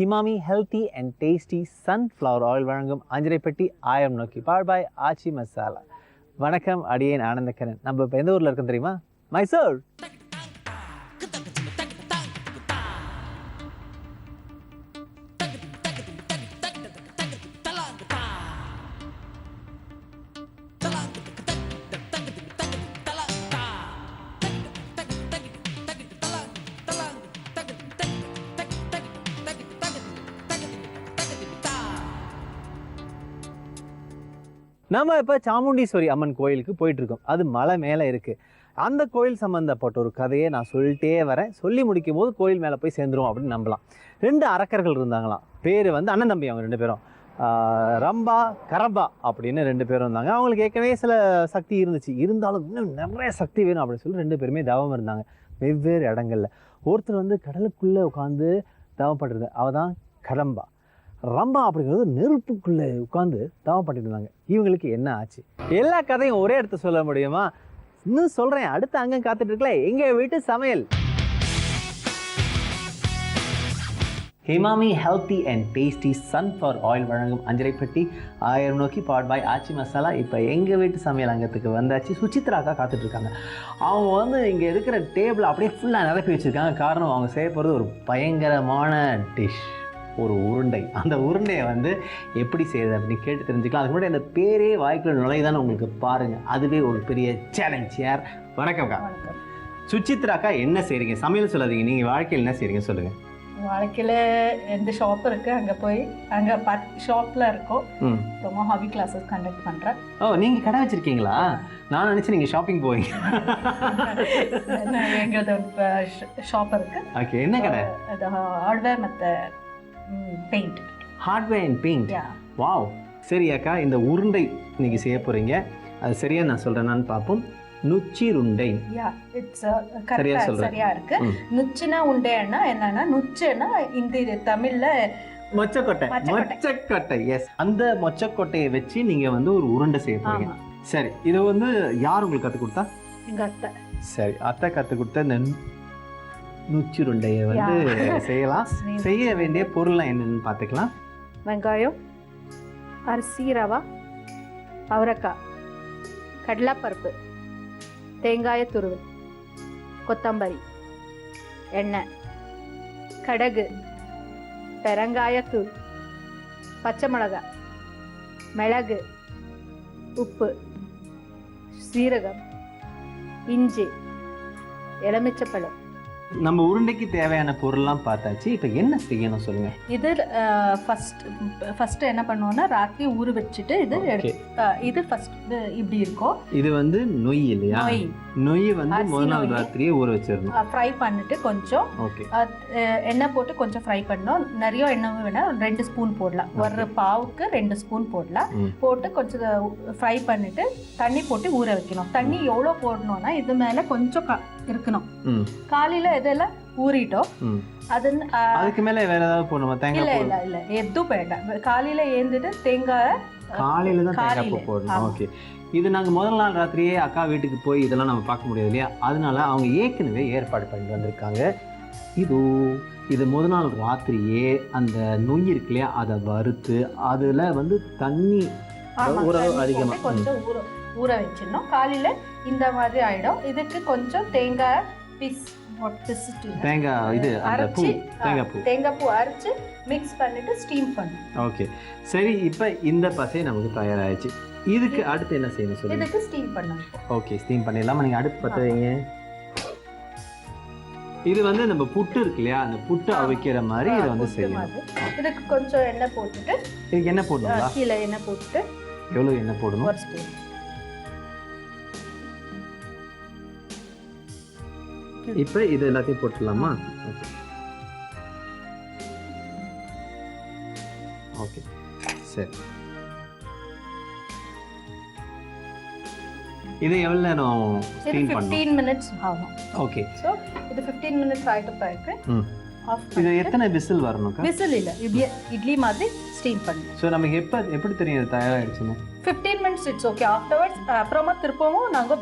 ஹிமாமி healthy and tasty sunflower oil வழங்கும் அஞ்சரைப்பட்டி ஆயிரம் நோக்கி பாய் ஆச்சி மசாலா. வணக்கம், அடியேன் ஆனந்தக்கரன். நம்ம இப்போ எந்த ஊரில் இருக்கோம் தெரியுமா? மைசூர். நம்ம இப்போ சாமுண்டீஸ்வரி அம்மன் கோயிலுக்கு போயிட்டுருக்கோம். அது மலை மேலே இருக்குது. அந்த கோயில் சம்மந்தப்பட்ட ஒரு கதையை நான் சொல்லிட்டே வரேன். சொல்லி முடிக்கும் போது கோயில் மேலே போய் சேர்ந்துரும் அப்படின்னு நம்பலாம். 2 அரக்கர்கள் இருந்தாங்களாம். பேர் வந்து அண்ணன் தம்பி. அவங்க 2 பேரும் ரம்பா கரம்பா அப்படின்னு 2 பேரும் இருந்தாங்க. அவங்களுக்கு ஏற்கனவே சில சக்தி இருந்துச்சு. இருந்தாலும் இன்னும் நிறைய சக்தி வேணும் அப்படின்னு சொல்லி 2 பேருமே தவம் இருந்தாங்க வெவ்வேறு இடங்களில். ஒருத்தர் வந்து கடலுக்குள்ளே உட்காந்து தவம் பண்ணுறது, அவள் தான் கடம்பா. ரம்பா அப்படிங்கிறது நெருப்புக்குள்ளே உட்காந்து தவம் பண்ணிட்டு இருந்தாங்க. இவங்களுக்கு என்ன ஆச்சு? எல்லா கதையும் ஒரே இடத்த சொல்ல முடியுமா? இன்னும் சொல்கிறேன், அடுத்து அங்கே காத்துட்டு இருக்கல எங்கள் வீட்டு சமையல். Himami healthy and tasty sunflower oil வழங்கும் அஞ்சரைப்பட்டி ஆயிரம் நோக்கி பாய் ஆச்சி மசாலா. இப்போ எங்கள் வீட்டு சமையல் அங்கத்துக்கு வந்தாச்சு. சுசித்ராக்கா காத்துட்ருக்காங்க. அவங்க வந்து இங்கே இருக்கிற டேபிள் அப்படியே ஃபுல்லாக நிரப்பி வச்சுருக்காங்க. காரணம், அவங்க செய்ய போகிறது ஒரு பயங்கரமான டிஷ், ஒரு உருண்டை. அந்த உருண்டையை வந்து எப்படி செய்யுது அப்படின்னு கேட்டு தெரிஞ்சுக்கலாம். அதுக்கு முன்னாடி அந்த பேரே வாய்க்குள்ள நுழைதானே உங்களுக்கு பாருங்கள். அதுவே ஒரு பெரிய சேலஞ்ச். யார்? வணக்கம்க்கா. சுசித்ராக்கா, என்ன செய்கிறீங்க? சமையல் சொல்லாதீங்க, நீங்கள் வாழ்க்கையில் என்ன செய்கிறீங்க சொல்லுங்கள். வாழ்க்கையில் எந்த ஷாப் இருக்குது, அங்கே போய் அங்கே ஷாப்பில் இருக்கோம். ரொம்ப ஹாபி கிளாஸஸ் கண்டக்ட் பண்ணுறேன். ஓ, நீங்கள் கடை வச்சுருக்கீங்களா? நான் நினச்சி நீங்கள் ஷாப்பிங் போவீங்க. எங்களது ஷாப் இருக்குது. ஓகே, என்ன கடை? அது ஹார்ட்வேர் மற்ற paint. Hardware and paint. Wow. சரி அக்கா, இந்த உருண்டை இன்னைக்கு செய்ய போகிறீங்க. அது சரியா நான் சொல்கிறேன்னான்னு பார்ப்போம். நுச்சி உருண்டை. சரியா இருக்கு. நுச்சினா உண்டைன்னா என்னன்னா, நுச்சுன்னா இந்த தமிழ்ல மொச்சக்கொட்டை. மொச்சக்கொட்டை, எஸ். அந்த மொச்சக்கொட்டையை வச்சு நீங்க வந்து ஒரு உருண்டை செய்ய போறீங்க. சரி, இது வந்து யார் உங்களுக்கு கற்றுக் கொடுத்தா? எங்க அத்தை. சரி, அத்தை கற்றுக் கொடுத்த இந்த நுச்சுருண்டையை வந்து செய்யலாம். செய்ய வேண்டிய பொருள்லாம் என்னன்னு பார்த்துக்கலாம். வெங்காயம், அரிசி, ரவா, அவரைக்காய், கடலைப்பருப்பு, தேங்காய துருவல், கொத்தமல்லி, எண்ணெய், கடுகு, பெருங்காயத்தூள், பச்சை மிளகாய், மிளகு, உப்பு, சீரகம், இஞ்சி, எலுமிச்சப்பழம். நம்ம உருண்டைக்கு தேவையான பொருள்லாம் பார்த்தாச்சு. இப்போ என்ன செய்யணும் சொல்லுங்க. இது ஃபர்ஸ்ட் என்ன பண்ணுவோம்னா, ராத்திரி ஊற வச்சுட்டு இது ஃபர்ஸ்ட் இப்படி இருக்கும். இது வந்து நொய் இல்லையா? நொய் வந்து முதல் நாள் ராத்திரியே ஊற வச்சிடணும். ஃப்ரை பண்ணிட்டு கொஞ்சம் எண்ணெய் போட்டு கொஞ்சம் ஃப்ரை பண்ணணும். நிறைய எண்ணெய் வேணா 2 ஸ்பூன் போடலாம். ஒரு பாவுக்கு 2 ஸ்பூன் போடலாம். போட்டு கொஞ்சம் ஃப்ரை பண்ணிட்டு தண்ணி போட்டு ஊற வைக்கணும். தண்ணி எவ்வளோ போடணும்னா, இது மேலே கொஞ்சம் இருக்கணும். காலையில இதெல்லாம் ஊறிட்டோம். அதுக்கு மேல வேற ஏதாவது போடணுமா? தேங்காய்? இல்ல எதுவும் வேண்டாம். காலையில ஏந்துட்டு தேங்காய் காலையில தான் தேங்காய் பூ போடணும். ஓகே. இது நாங்கள் முதல் நாள் ராத்திரியே அக்கா வீட்டுக்கு போய் இதெல்லாம் நம்ம பார்க்க முடியாது இல்லையா? அதனால அவங்க ஏற்கனவே ஏற்பாடு பண்ணிட்டு வந்திருக்காங்க. இது முதல் நாள் ராத்திரியே அந்த நொய் இருக்கு இல்லையா, அதை வறுத்து அதில் வந்து தண்ணி ஓரளவு அதிகமாக கொஞ்சம் ஊற வச்சிடணும். காலையில இந்த மாதிரி ஆயிடும். இதுக்கு கொஞ்சம் தேங்காய் தேங்காய் பூ அரைச்சு மிக்ஸ் பண்ணிட்டு ஸ்டீம் பண்ணணும். ஓகே, சரி. இப்போ இந்த பசை நமக்கு தயாராகிடுச்சு. இதுக்கு அடுத்து என்ன செய்யணும் சொல்லுங்க. இதுக்கு ஸ்டீம் பண்ணணும். ஓகே, ஸ்டீம் பண்ணிடலாமா? நீங்கள் அடுத்து பற்ற வைங்க. இது வந்து நம்ம புட்டு இருக்கு இல்லையா, அந்த புட்டு அவிக்கிற மாதிரி இதை வந்து செய்யணும். இதுக்கு கொஞ்சம் எண்ணெய் போட்டுட்டு, இதுக்கு என்ன போடணும்? கீழே எண்ணெய் போட்டுட்டு. எவ்வளோ எண்ணெய் போடணும்? 1 ஸ்பூன். இப்போ இது எல்லாத்தையும் போட்டுடலாமா? ஓகே, சரி. இது எவ்வளவு நேரம் ஸ்டீம் பண்ணனும்? 15 மினிட்ஸ் ஆகும். ஓகே, சோ இது 15 மினிட்ஸ் ஆயிட்ட பிறகு இது எத்தனை விசில் வரணும்க்கா? விசில் இல்ல, இட்லி மாதிரி ஸ்டீம் பண்ணணும். சோ நமக்கு எப்படி தெரியும் இது தயாராயிடுச்சுன்னு? 15 மினிட்ஸ் இட்ஸ் ஓகே. ஆஃப்டர்வர்ட்ஸ் அப்புறமா திருப்பவும் நாங்கள்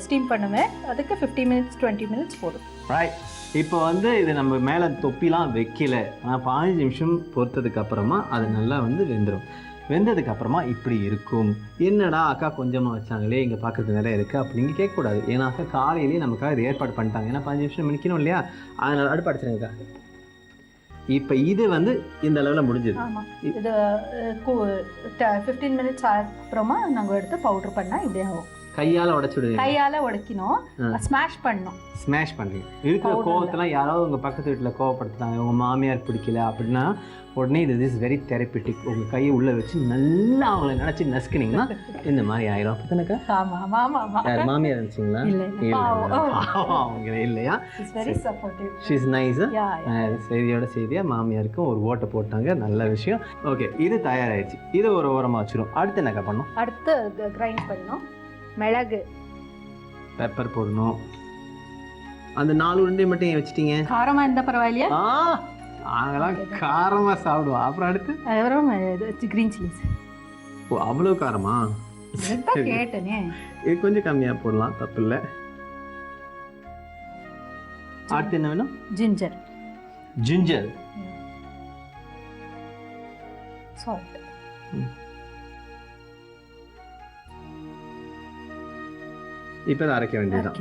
ஸ்டீம் பண்ணுவேன். அதுக்கு 15 மினிட்ஸ் 20 மினிட்ஸ் போதும். ரைட். இப்போ வந்து இது நம்ம மேலே தொப்பிலாம் வைக்கல, ஆனால் 15 நிமிஷம் பொறுத்ததுக்கு அப்புறமா அது நல்லா வந்து வெந்துடும். வெந்ததுக்கு அப்புறமா இப்படி இருக்கும். என்னடா அக்கா கொஞ்சமாக வச்சாங்களே, இங்கே பார்க்குறதுக்கு நிறைய இருக்குது அப்படின்னு கேட்கக்கூடாது. ஏன்னா அக்கா காலையிலேயே நமக்காக இது ஏற்பாடு பண்ணிட்டாங்க. ஏன்னா 15 நிமிஷம் நிற்கணும் இல்லையா, அதனால் அடுப்பு அடிச்சிருங்கக்கா. இப்போ இது வந்து இந்த அளவில் முடிஞ்சது. ஆமாம், இது 15 மினிட்ஸ் அப்புறமா நாங்கள் எடுத்து பவுடர் பண்ணால் இப்படி ஆகும். கையால் உடைச்சுடுங்க. கையால் உடைக்கணும், ஸ்மாஷ் பண்ணணும். ஸ்மாஷ் பண்ணுறீங்க. இருக்கிற கோவத்தெல்லாம் யாராவது உங்கள் பக்கத்து வீட்டில் கோவப்படுத்துறாங்க, உங்கள் மாமியார் பிடிக்கல அப்படின்னா உடனே இது இஸ் வெரி தெரப்பிட்டிக். உங்கள் கையை உள்ளே வச்சு நல்லா அவங்கள நினச்சி நசுக்குனீங்கன்னா இந்த மாதிரி ஆயிரும். அப்படித்தானக்கா? ஆமாம் ஆமாம் ஆமாம். யார் மாமியார் இருந்துச்சிங்களா? அவங்க இல்லையா? She's nice. செய்தியோட செய்தியாக மாமியாருக்கும் ஒரு ஓட்டை போட்டாங்க, நல்ல விஷயம். ஓகே, இது தயாராகிடுச்சு. இது ஒரு ஓரமாக வச்சிரும். அடுத்து என்னக்கா பண்ணணும்? அடுத்து கிரைண்ட் பண்ணணும். மிளகு, பெப்பர் போடணும். அந்த 4 உருண்டை மட்டும் ஏன் வச்சிட்டீங்க? காரமாக இருந்தால் பரவாயில்லையா? அதெல்லாம் காரமாக சாப்பிடுவோம். அப்புறம் அடுத்து அப்புறம் கிரீன் சில்லிஸ். ஓ, அவ்வளோ காரமா? கேட்டனே. இது கொஞ்சம் கம்மியாக போடலாம், தப்பு இல்லை. அடுத்து என்ன வேணும்? ஜிஞ்சர். Ginger, salt. இப்போ அதை அரைக்க வேண்டியதுதான்.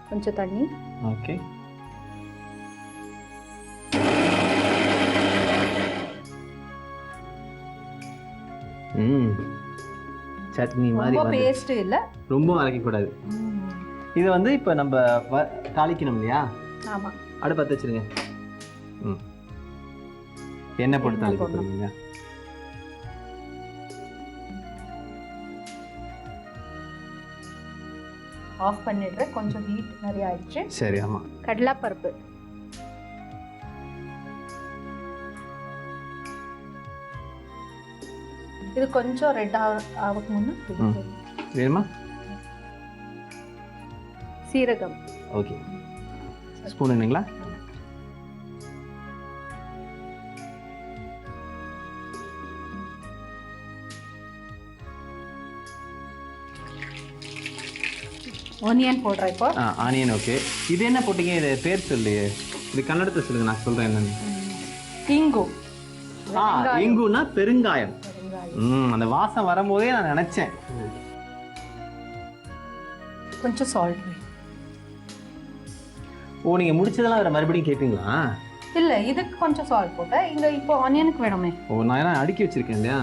கொஞ்சம் தண்ணி. ஓகே. சட்னி மாதிரி. ரொம்ப பேஸ்ட் இல்ல, ரொம்ப அரைக்க கூடாது. இது வந்து இப்போ நம்ம தாளிக்கணும் இல்லையா? ஆமா. அடுப்பு பற்ற வச்சிருங்க. எண்ணெய் போட்டு தாளிக்க போறீங்க. ஆஃப் பண்ணிடுறேன், கொஞ்சம் ஹீட் நிறைய ஆயிடுச்சு. சரி, ஆமா. கடலைப்பருப்பு, இது கொஞ்சம் ரெட் ஆகும் முன்ன வேணுமா? சீரகம். Okay, spoon என்னங்களா? ஆனியன் போடுறேன் இப்போ. ஆனியன். ஓகே, இது என்ன போட்டீங்க? இது பேர் சொல்லுங்க, இது கன்னடத்தை சொல்லுங்க, நான் சொல்றேன் என்னன்னு. இங்கு. இங்குனா பெருங்காயம். அந்த வாசம் வரும்போதே நான் நினைச்சேன். கொஞ்சம் சால்ட். ஓ, நீங்க முடிச்சதெல்லாம் வேற மறுபடியும் கேட்பீங்களா? இல்ல, இதுக்கு கொஞ்சம் சால்ட் போட்டேன். இங்க இப்போ ஆனியனுக்கு வேணுமே. ஓ, நான் எல்லாம் அடுக்கி வச்சிருக்கேன் இல்லையா?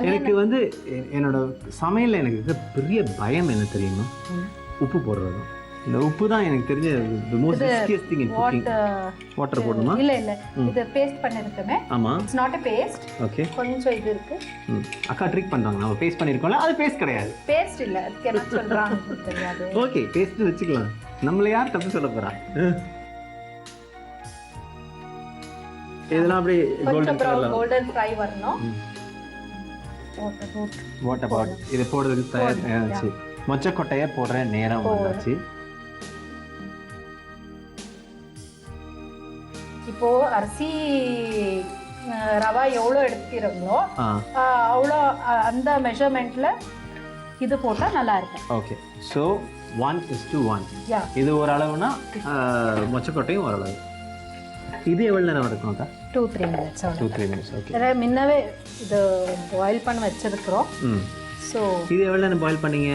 எனக்கு வந்து என்னோட சமையல்ல எனக்கு இருக்க பெரிய பயம் என்ன தெரியுமா? உப்பு போடுறது. இந்த உப்பு தான் எனக்கு தெரிஞ்ச the most riskiest thing in cooking. Water போடணுமா? இல்ல இல்ல, இது பேஸ்ட் பண்ணிருக்கேன். ஆமா, it's not a paste. Okay, கொஞ்சம் இது இருக்கு. அக்கா ட்ரிக் பண்றாங்க. நாம பேஸ்ட் பண்ணிருக்கோம்ல, அது பேஸ்ட் கிடையாது. பேஸ்ட் இல்ல, அதுக்கு என்ன சொல்றாங்க தெரியாது. ஓகே, பேஸ்ட் வெச்சுக்கலாம். நம்மள யார் தப்பு சொல்ல போறா? இதெல்லாம் அப்படியே கோல்டன் ஃப்ரை வரணும். வாட்டர் பாட் இது போடுறதுக்கு தயாராச்சு. மொச்சக்கொட்டையை போடுற நேரம் வந்தாச்சு. இப்போ அரிசி ரவா எவ்வளோ எடுக்கிறோங்களோ அவ்வளோ அந்த மெஷர்மெண்ட்ல இது போட்டால் நல்லா இருக்கும். Okay, so 1:1. இது ஒரு அளவுனா மொச்சக்கொட்டையும் ஒரு அளவு. இது எவ்வளோ நேரம் இருக்கும் அக்கா? 2-3 minutes. 2-3 minutes. ஓகே, முன்னவே இது பாயில் பண்ண வச்சிருக்கிறோம். ஸோ இது எவ்வளோ நேரம் பாயில் பண்ணீங்க?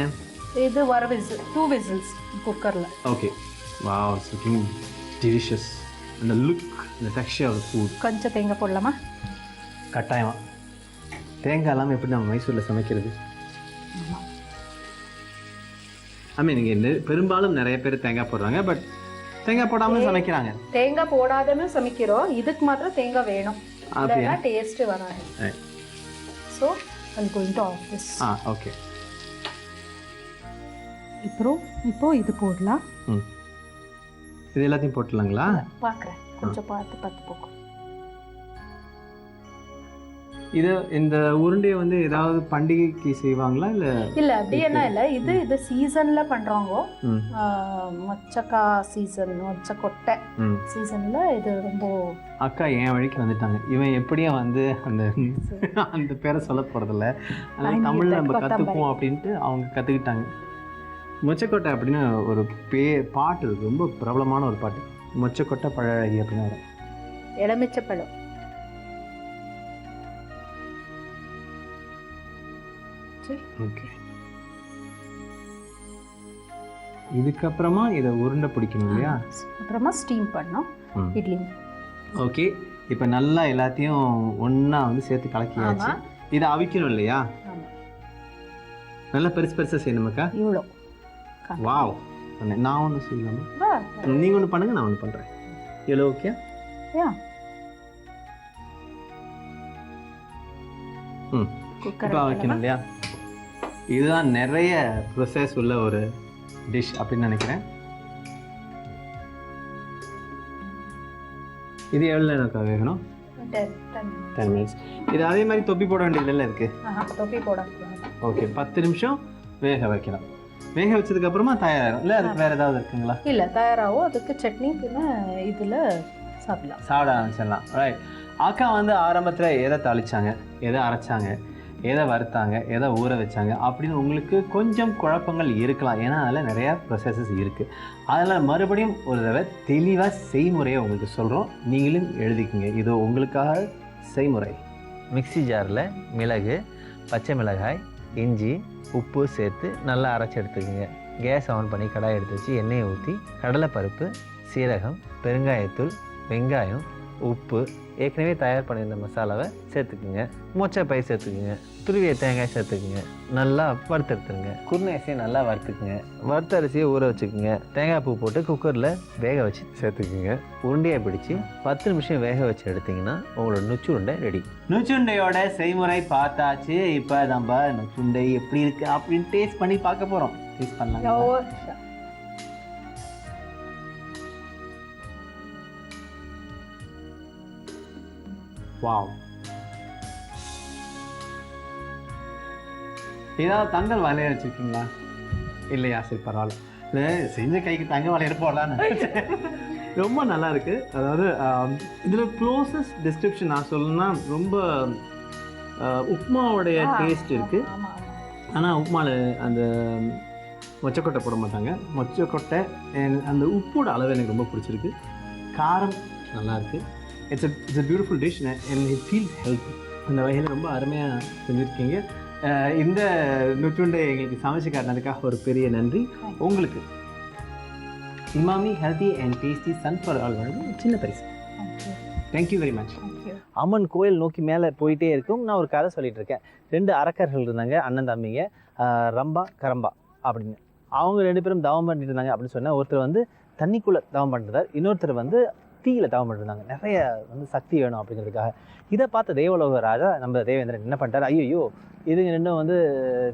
இது ஒரு விசில், 2 whistles குக்கரில். Okay, wow, it's looking delicious. அந்த லுக், அந்த டெக்ஸ்சர் ஆஃப் ஃபுட். கொஞ்சம் தேங்காய் போடலாமா? கட்டாயமா. தேங்காய் இல்லாமல் எப்படி நம்ம மைசூரில் சமைக்கிறது? ஐ மீன் இங்கே பெரும்பாலும் நிறைய பேர் தேங்காய் போடுறாங்க, பட் தேங்காய் போடாமல் சமைக்கிறாங்க. தேங்காய் போடாதமே சமைக்கிறோம், இதுக்கு மாத்திரம் தேங்காய் வேணும், இல்லைன்னா டேஸ்ட் வராது. So I'm going to off this. Okay. இப்போ இது போடலாம். இது எல்லாத்தையும் போட்டுலாங்களா? பார்க்குறேன், கொஞ்சம் பார்த்து போகும். இது இந்த உருண்டையை வந்து ஏதாவது பண்டிகைக்கு செய்வாங்களா இல்லை அப்படியெல்லாம் இல்லை. இது சீசனில் பண்ணுறாங்க. மொச்சக்கா சீசன், மொச்சக்கொட்டை சீசனில் இது ரொம்ப. அக்கா என் வழிக்கு வந்துட்டாங்க. இவன் எப்படியும் வந்து அந்த பேரை சொல்ல போகிறதில்ல, அதனால் தமிழில் நம்ம கற்றுப்போம் அப்படின்ட்டு அவங்க கற்றுக்கிட்டாங்க. மொச்சக்கொட்டை அப்படின்னு ஒரு பாட்டு இருக்குது, ரொம்ப பிரபலமான ஒரு பாட்டு. மொச்சக்கொட்டை பழகி அப்படின்னு வரும். எலுமிச்சப்பழம். ஓகே, இதுக்கப்புறமா இதை உருண்டை பிடிக்கணும் இல்லையா? அப்புறமா ஸ்டீம் பண்ணோம் இட்லி. ஓகே, இப்போ நல்லா எல்லாத்தையும் ஒன்றா வந்து சேர்த்து கலக்கியாச்சு. இதை அவிக்கணும் இல்லையா? நல்லா பெருசு பெருசாக செய்யணுமாக்கா? இவ்வளோ. வாவ், நான் ஒன்று செய்யலாமா? நீங்கள் ஒன்று பண்ணுங்கள், நான் ஒன்று பண்ணுறேன். இவ்வளோ ஓகே? இப்போ வைக்கணும் இல்லையா? இதுதான் நிறைய ப்ரொசஸ் உள்ள ஒரு டிஷ் அப்படின்னு நினைக்கிறேன். இது எவ்வளோ நேரம் வேகணும்? 10 minutes. இது அதே மாதிரி தொப்பி போட வேண்டியதுல இருக்கு. தொப்பி போட. ஓகே, 10 நிமிஷம் வேக வைக்கலாம். வேக வச்சதுக்கு அப்புறமா தயாராகும் இல்லை? அதுக்கு வேற ஏதாவது இருக்குங்களா? இல்லை, தயாராகும். அதுக்கு சட்னிக்குன்னு இதில் சாப்பிட ஆரம்பிச்சிடலாம். ரைட். அக்கா வந்து ஆரம்பத்தில் எதை தாளிச்சாங்க, எதை அரைச்சாங்க, எதை வறுத்தாங்க, எதை ஊற வச்சாங்க அப்படின்னு உங்களுக்கு கொஞ்சம் குழப்பங்கள் இருக்கலாம். ஏன்னா அதில் நிறையா ப்ரொசஸஸ் இருக்குது. அதில் மறுபடியும் ஒரு தடவை தெளிவாக செய்முறையை உங்களுக்கு சொல்கிறோம், நீங்களும் எழுதிக்கிங்க. இது உங்களுக்காக செய்முறை. மிக்ஸி ஜாரில் மிளகு, பச்சை மிளகாய், இஞ்சி, உப்பு சேர்த்து நல்லா அரைச்சி எடுத்துக்கோங்க. கேஸ் ஆன் பண்ணி கடாய் எடுத்து வச்சு எண்ணெயை ஊற்றி கடலைப்பருப்பு, சீரகம், பெருங்காயத்தூள், வெங்காயம், உப்பு, ஏற்கனவே தயார் பண்ணியிருந்த மசாலாவை சேர்த்துக்குங்க. மொச்சப்பை சேர்த்துக்குங்க. துருவிய தேங்காய் சேர்த்துக்குங்க. நல்லா வறுத்தெடுத்துருங்க. குருணை அரிசியை நல்லா வறுத்துக்குங்க. வறுத்த அரிசியை ஊற வச்சுக்கோங்க. தேங்காய் பூ போட்டு குக்கரில் வேக வச்சு சேர்த்துக்குங்க. உருண்டையை பிடிச்சி 10 நிமிஷம் வேக வச்சு எடுத்திங்கன்னா உங்களோட நுச்சுருண்டை ரெடி. நுச்சுருண்டையோட செய்முறை பார்த்தாச்சு. இப்போ நம்ம நுச்சுருண்டை எப்படி இருக்குது அப்படின்னு டேஸ்ட் பண்ணி பார்க்க போகிறோம். டேஸ்ட் பண்ணலாம். வாவ், ஏதாவது தங்கல் வளைய வச்சுருக்கீங்களா? இல்லையா? சரி, பரவாயில்ல. இல்லை, செஞ்ச கைக்கு தங்க வளையல் போடலான்னு. ரொம்ப நல்லா இருக்குது. அதாவது இதில் க்ளோசஸ்ட் டிஸ்கிரிப்ஷன் நான் சொல்லணும்னா ரொம்ப உப்மாவோடைய டேஸ்ட் இருக்குது. ஆனால் உப்மாவில் அந்த மொச்சக்கொட்டை போட மாட்டாங்க. மொச்சக்கொட்டை அந்த உப்போட அளவு எனக்கு ரொம்ப பிடிச்சிருக்கு. காரம் நல்லாயிருக்கு. It's a beautiful dish and it feels healthy. அந்த வகையில் ரொம்ப அருமையாக செஞ்சுருக்கீங்க. இந்த நுச்சுண்டை எங்களுக்கு சமைச்சு காட்டினதுக்காக ஒரு பெரிய நன்றி. உங்களுக்கு Emami healthy and tasty sunflower oil வழங்கும் சின்ன பரிசு. Thank you very much. அம்மன் கோயில் நோக்கி மேலே போயிட்டே இருக்கும். நான் ஒரு கதை சொல்லிட்டு இருக்கேன். 2 அரக்கர்கள் இருந்தாங்க, அண்ணன் தம்பிங்க, ரம்பா கரம்பா அப்படின்னு. அவங்க 2 பேரும் தவம் பண்ணிட்டு இருந்தாங்க அப்படின்னு சொன்னால், ஒருத்தர் வந்து தண்ணிக்குள்ளே தவம் பண்ணிருந்தார், இன்னொருத்தர் வந்து தீயில் தவம் பண்ணிருந்தாங்க. நிறைய வந்து சக்தி வேணும் அப்படிங்கிறதுக்காக. இதை பார்த்த தேவலோக ராஜா நம்ம தேவேந்திரன் என்ன பண்ணிட்டார், ஐயோ இதுங்க ரெண்டும் வந்து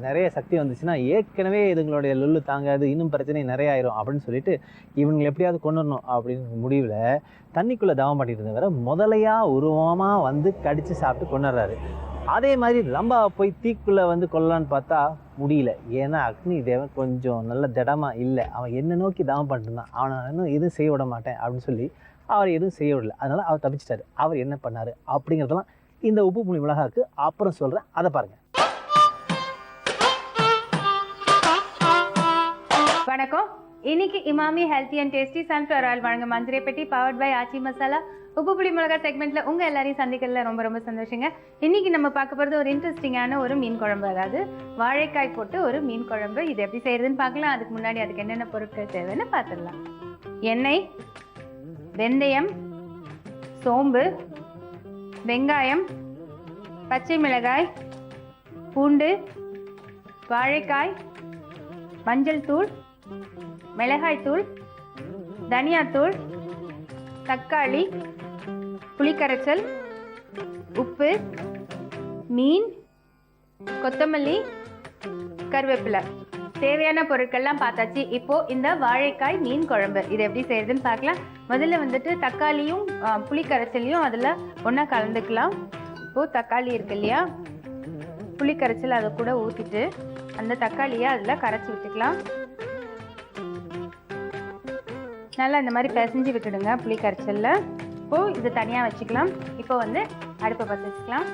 நிறைய சக்தி வந்துச்சுன்னா ஏற்கனவே இதுங்களுடைய லொல்லு தாங்காது, இன்னும் பிரச்சனை நிறைய ஆயிரும் அப்படின்னு சொல்லிட்டு இவங்களை எப்படியாவது கொண்டு வரணும் அப்படின்னு முடிவில் தண்ணிக்குள்ளே தவம் பண்ணிட்டு இருந்தவரை முதலையாக உருவமாக வந்து கடித்து சாப்பிட்டு கொண்டுறாரு. அதே மாதிரி ரம்பாவை போய் தீக்குள்ளே வந்து கொல்லலான்னு பார்த்தா முடியல. ஏன்னா அக்னி தேவன் கொஞ்சம் நல்ல திடமாக இல்லை. அவன் என்ன நோக்கி தவம் பண்ணிட்டு இருந்தான். அவனை இன்னும் எதுவும் செய்ய விட மாட்டேன் அப்படின்னு சொல்லி அவர் எதுவும் செய்ய விடல. அதனால் அவர் தப்பிச்சிட்டாரு. அவர் என்ன பண்ணார் அப்படிங்கிறதெல்லாம் இந்த உப்பு புளி மிளகாக்கு அப்புறம் சொல்கிறேன், அதை பாருங்கள். வணக்கம். இன்னைக்கு Emami healthy and tasty sunflower oil வழங்க மஞ்சரை பெட்டி பவர்ட் பை ஆச்சி மசாலா உப்பு புளி மிளகா செக்மெண்ட்ல உங்க எல்லாரையும் சந்திக்கிறதுல ரொம்ப ரொம்ப சந்தோஷங்க. இன்னைக்கு நம்ம பார்க்க போறது ஒரு இன்ட்ரெஸ்டிங்கான ஒரு மீன் குழம்பு, அதாவது வாழைக்காய் போட்டு ஒரு மீன் குழம்பு. இது எப்படி செய்யறதுன்னு பார்க்கலாம். அதுக்கு முன்னாடி அதுக்கு என்னென்ன பொருட்கள் தேவைன்னு பார்த்துடலாம். எண்ணெய், வெந்தயம், சோம்பு, வெங்காயம், பச்சை மிளகாய், பூண்டு, வாழைக்காய், மஞ்சள் தூள், மிளகாய் தூள், தனியாத்தூள், தக்காளி, புளிக்கரைச்சல், உப்பு, மீன், கொத்தமல்லி, கருவேப்பிலை. தேவையான பொருட்கள்லாம் பார்த்தாச்சு. இப்போ இந்த வாழைக்காய் மீன் குழம்பு இது எப்படி செய்யறதுன்னு பார்க்கலாம். முதல்ல வந்துட்டு தக்காளியும் புளிக்கரைச்சலையும் அதில் ஒன்றா கலந்துக்கலாம். இப்போது தக்காளி இருக்கு இல்லையா, புளி கரைச்சல் அதை கூட ஊற்றிட்டு அந்த தக்காளியை அதில் கரைச்சி விட்டுக்கலாம். நல்லா இந்த மாதிரி பிசைஞ்சு விட்டுடுங்க புளி கரைச்சலில். இப்போது இது தனியாக வச்சுக்கலாம். இப்போ வந்து அடுப்பை பற்ற வச்சுக்கலாம்.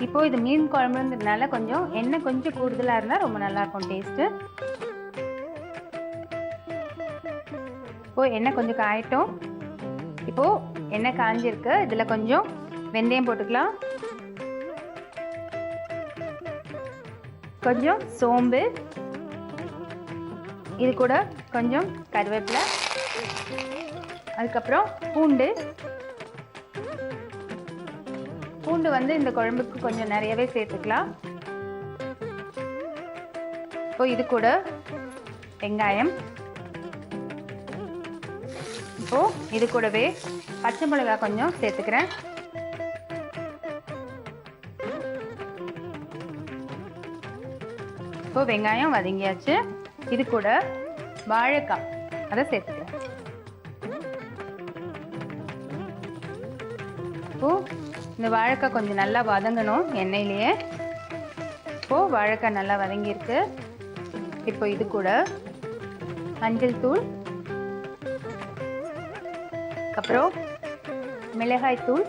இப்போது இது மீன் குழம்புங்கிறதுனால கொஞ்சம் எண்ணெய் கொஞ்சம் கூடுதலாக இருந்தால் ரொம்ப நல்லாயிருக்கும் டேஸ்ட்டு. இப்போது எண்ணெய் கொஞ்சம் காயட்டும். இப்போது எண்ணெய் காஞ்சிருக்கு. இதில் கொஞ்சம் வெந்தயம் போட்டுக்கலாம், கொஞ்சம் சோம்பு, இது கூட கொஞ்சம் கருவேப்பிலை, அதுக்கப்புறம் பூண்டு. பூண்டு வந்து இந்த குழம்புக்கு கொஞ்சம் நிறையவே சேர்த்துக்கலாம். இப்போ இது கூட வெங்காயம், இப்போ இது கூடவே பச்சை மிளகாய் கொஞ்சம் சேர்த்துக்கிறேன். இப்போ வெங்காயம் வதங்கியாச்சு. இது கூட வாழைக்காய் அதை சேர்த்துக்கிறேன். இப்போ இந்த வாழைக்காய் கொஞ்சம் நல்லா வதங்கணும் எண்ணெயிலேயே. இப்போ வாழைக்காய் நல்லா வதங்கியிருக்கு. இப்போ இது கூட மஞ்சள் தூள், அப்புறம் மிளகாய் தூள்,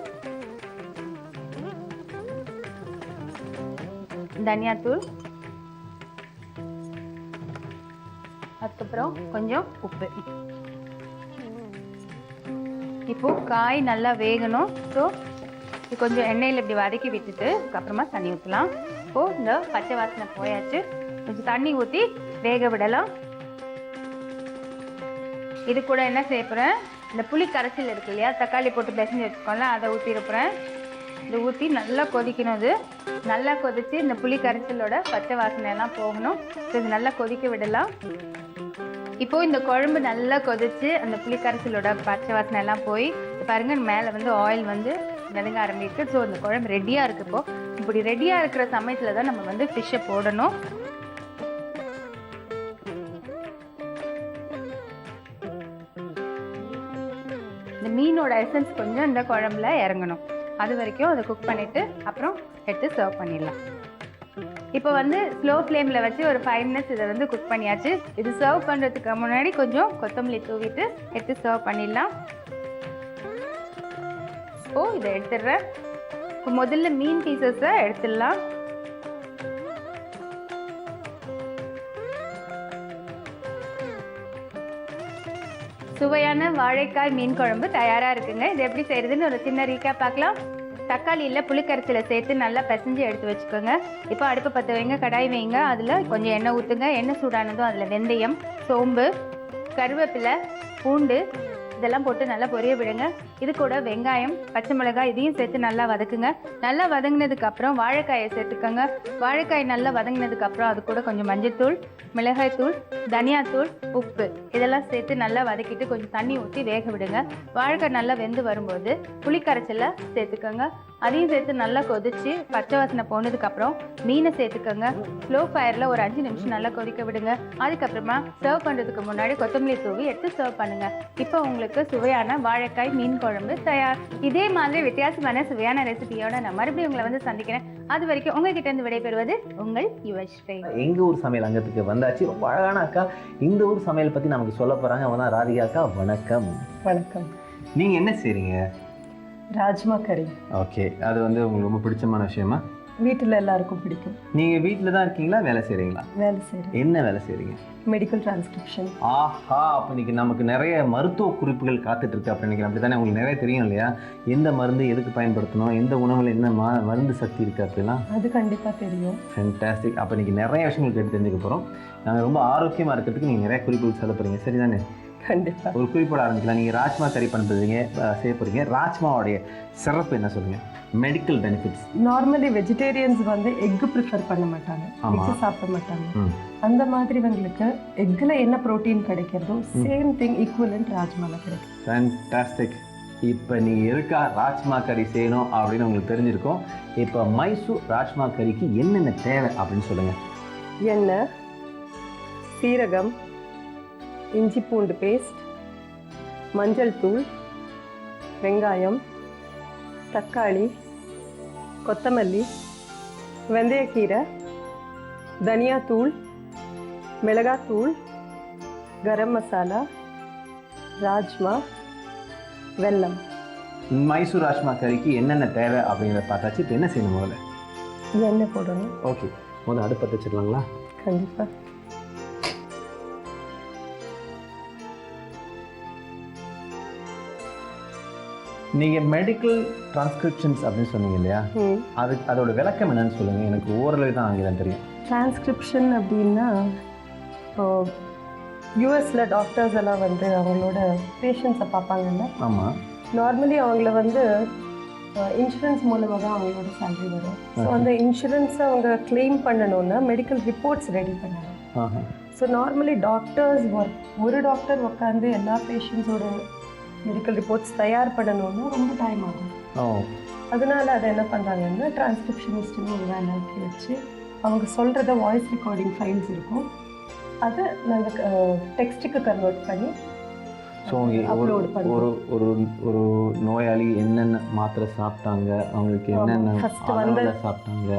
தனியாத்தூள், அதுக்கப்புறம் கொஞ்சம் உப்பு. இப்போ காய் நல்லா வேகணும். ஸோ இது கொஞ்சம் எண்ணெயில் இப்படி வதக்கி விட்டுட்டு அதுக்கப்புறமா தண்ணி ஊற்றலாம். இப்போது இந்த பச்சை வாசனை போயாச்சு. கொஞ்சம் தண்ணி ஊற்றி வேக விடலாம். இது கூட என்ன செய்ய போகிறேன், இந்த புளி கரைச்சல் இருக்கு இல்லையா, தக்காளி போட்டு பிசைஞ்சு வச்சுக்கோங்களா, அதை ஊற்றிருப்பேன். இதை ஊற்றி நல்லா கொதிக்கணும். இது நல்லா கொதித்து இந்த புளி கரைச்சலோட பச்சை வாசனை எல்லாம் போகணும். ஸோ இது நல்லா கொதிக்க விடலாம். இப்போது இந்த குழம்பு நல்லா கொதிச்சு அந்த புளி கரைச்சலோட பச்சை வாசனை எல்லாம் போய் பாருங்கள் மேலே வந்து ஆயில் வந்து மிதங்க ஆரம்பிக்கு. ஸோ இந்த குழம்பு ரெடியாக இருக்குது. இப்படி ரெடியாக இருக்கிற சமயத்தில் தான் நம்ம வந்து ஃபிஷ்ஷை போடணும். இந்த மீனோட எசன்ஸ் கொஞ்சம் இந்த குழம்புல இறங்கணும். அது வரைக்கும் அதை குக் பண்ணிவிட்டு அப்புறம் எடுத்து சர்வ் பண்ணிடலாம். இப்போ வந்து ஸ்லோ ஃப்ளேமில் வச்சு ஒரு 5 minutes இதை வந்து குக் பண்ணியாச்சு. இது சர்வ் பண்ணுறதுக்கு முன்னாடி கொஞ்சம் கொத்தமல்லி தூவிட்டு எடுத்து சர்வ் பண்ணிடலாம். இப்போது இதை எடுத்துடுறேன். இப்போ முதல்ல மீன் பீசஸை எடுத்துடலாம். சுவையான வாழைக்காய் மீன் குழம்பு தயாராக இருக்குங்க. இது எப்படி செய்கிறதுன்னு ஒரு சின்ன ரீகேப் பார்க்கலாம். தக்காளியில் புளிக்கரைச்சலை சேர்த்து நல்லா பிசைஞ்சு எடுத்து வச்சுக்கோங்க. இப்போ அடுப்பு பற்ற வைங்க, கடாய் வைங்க, அதில் கொஞ்சம் எண்ணெய் ஊற்றுங்க. எண்ணெய் சூடானதும் அதில் வெந்தயம், சோம்பு, கருவேப்பிலை, பூண்டு இதெல்லாம் போட்டு நல்லா பொரிய விடுங்க. இது கூட வெங்காயம், பச்சை மிளகாய் இதையும் சேர்த்து நல்லா வதக்குங்க. நல்லா வதங்கினதுக்கப்புறம் வாழைக்காயை சேர்த்துக்கோங்க. வாழைக்காய் நல்லா வதங்கினதுக்கப்புறம் அது கூட கொஞ்சம் மஞ்சள்தூள், மிளகாய்த்தூள், தனியாத்தூள், உப்பு இதெல்லாம் சேர்த்து நல்லா வதக்கிட்டு கொஞ்சம் தண்ணி ஊற்றி வேக விடுங்க. வாழைக்காய் நல்லா வெந்து வரும்போது புளிக்கரைச்சலை சேர்த்துக்கோங்க. அதையும் சேர்த்து நல்லா கொதிச்சு பச்சை வாசனை போனதுக்கப்புறம் மீனை சேர்த்துக்கோங்க. ஸ்லோ ஃபயரில் ஒரு 5 நிமிஷம் நல்லா கொதிக்க விடுங்க. அதுக்கப்புறமா சர்வ் பண்ணுறதுக்கு முன்னாடி கொத்தமல்லி தூவி எடுத்து சர்வ் பண்ணுங்கள். இப்போ உங்களுக்கு சுவையான வாழைக்காய் மீன் குழம்பு தயார். இதே மாதிரி வித்தியாசமான சுவையான ரெசிபியோட நான் மறுபடியும் உங்களை வந்து சந்திக்கிறேன். அது வரைக்கும் உங்ககிட்ட இருந்து விடைபெறுவது உங்கள் யுவஸ்ரீ. எங்க ஊர் சமையல் அங்கத்துக்கு வந்தாச்சு. ரொம்ப அழகான அக்கா இந்த ஊர் சமையல் பற்றி நமக்கு சொல்ல போகிறாங்க. அவங்க தான் ராதிகா அக்கா. வணக்கம். வணக்கம். நீங்கள் என்ன செய்கிறீங்க? ராஜ்மா கறி. ஓகே, அது வந்து உங்களுக்கு ரொம்ப பிடிச்சமான விஷயமா? வீட்டில் எல்லாருக்கும் பிடிக்கும். நீங்கள் வீட்டில் தான் இருக்கீங்களா, வேலை செய்கிறீங்களா? வேலை செய்கிறேன். என்ன வேலை செய்கிறீங்க? Medical transcription. ஆஹா, அப்போ இன்னைக்கு நமக்கு நிறைய மருத்துவ குறிப்புகள் காத்துட்டு இருக்கு அப்படின்னு நினைக்கிறேன். அப்படி தானே? உங்களுக்கு நிறைய தெரியும் இல்லையா, எந்த மருந்து எதுக்கு பயன்படுத்தணும், எந்த உணவில் என்ன மருந்து சக்தி இருக்குது அப்படின்னா? அது கண்டிப்பாக தெரியும். ஃபேன்டாஸ்டிக். அப்போ இன்னைக்கு நிறைய விஷயங்கள் கேட்டு தெரிஞ்சுக்க போகிறோம். நாங்கள் ரொம்ப ஆரோக்கியமாக இருக்கிறதுக்கு நீங்கள் நிறைய குறிப்புகள் சொல்ல போகிறீங்க, சரி தானே? கண்டிப்பாக. ஒரு குறிப்போட ஆரம்பிக்கலாம். நீங்கள் ராஜ்மா கறி பண்ணுறீங்க, செய்ய போகிறீங்க. ராஜ்மாவோடைய சிறப்பு என்ன சொல்லுங்கள்? Medical benefits. நார்மலி வெஜிடேரியன்ஸ் வந்து எக்கு ப்ரிஃபர் பண்ண மாட்டாங்க, எக்கு சாப்பிட மாட்டாங்க. அந்த மாதிரிவங்களுக்கு எக்கில் என்ன ப்ரோட்டீன் கிடைக்கிறதோ சேம் திங் ஈக்குவலன்ட் ராஜ்மாவில் கிடைக்கும். ஃபேன்டாஸ்டிக். இப்போ நீங்கள் இருக்கா ராஜ்மா கறி செய்யணும் அப்படின்னு உங்களுக்கு தெரிஞ்சிருக்கோம். இப்போ மைசூர் ராஜ்மா கறிக்கு என்னென்ன தேவை அப்படின்னு சொல்லுங்கள். எண்ணெய், சீரகம், இஞ்சி பூண்டு பேஸ்ட், மஞ்சள் தூள், வெங்காயம், தக்காளி, கொத்தமல்லி, வெந்தயக்கீரை, தனியாத்தூள், மிளகாத்தூள், கரம் மசாலா, ராஜ்மா, வெல்லம். மைசூர் ராஜ்மா கறிக்கு என்னென்ன தேவை அப்படிங்கிறத பார்த்தாச்சு. இப்போ என்ன செய்யணும் முதல்ல? எண்ணெய் போடணும். ஓகே, முதல்ல அடுப்பை வச்சிடலாங்களா? கண்டிப்பாக. நீங்கள் மெடிக்கல் டிரான்ஸ்கிரிப்ஷன்ஸ் அப்படின்னு சொன்னீங்க இல்லையா, அதோட விளக்கம் என்னன்னு சொல்லுங்கள். எனக்கு ஓரளவு தான் ஆங்கிலம் தெரியும். டிரான்ஸ்கிரிப்ஷன் அப்படின்னா இப்போ யூஎஸில் டாக்டர்ஸ் எல்லாம் வந்து அவங்களோட பேஷண்ட்ஸை பார்ப்பாங்கல்ல. ஆமாம். நார்மலி அவங்கள வந்து இன்சூரன்ஸ் மூலமாக தான் அவங்களோட சேலரி வரும். ஸோ அந்த இன்சூரன்ஸை அவங்க கிளைம் பண்ணணும்னா மெடிக்கல் ரிப்போர்ட்ஸ் ரெடி பண்ணணும். ஸோ நார்மலி டாக்டர்ஸ் ஒரு டாக்டர் உட்காந்து எல்லா பேஷண்ட்ஸோட மெடிக்கல் ரிப்போர்ட்ஸ் தயார் பண்ணணும்னா ரொம்ப டைம் ஆகும். அதனால அதை என்ன பண்ணுறாங்கன்னா டிரான்ஸ்கிரிப்ஷனிஸ்ட்னு ஒரு வேலைக்கு வச்சு அவங்க சொல்கிறத வாய்ஸ் ரெக்கார்டிங் ஃபைல்ஸ் இருக்கும், அதை நாங்கள் டெக்ஸ்ட்டுக்கு கன்வெர்ட் பண்ணி ஸோ ஒரு நோயாளி என்னென்ன மாத்திரை சாப்பிட்டாங்க, அவங்களுக்கு என்னென்ன சாப்பிட்டாங்க,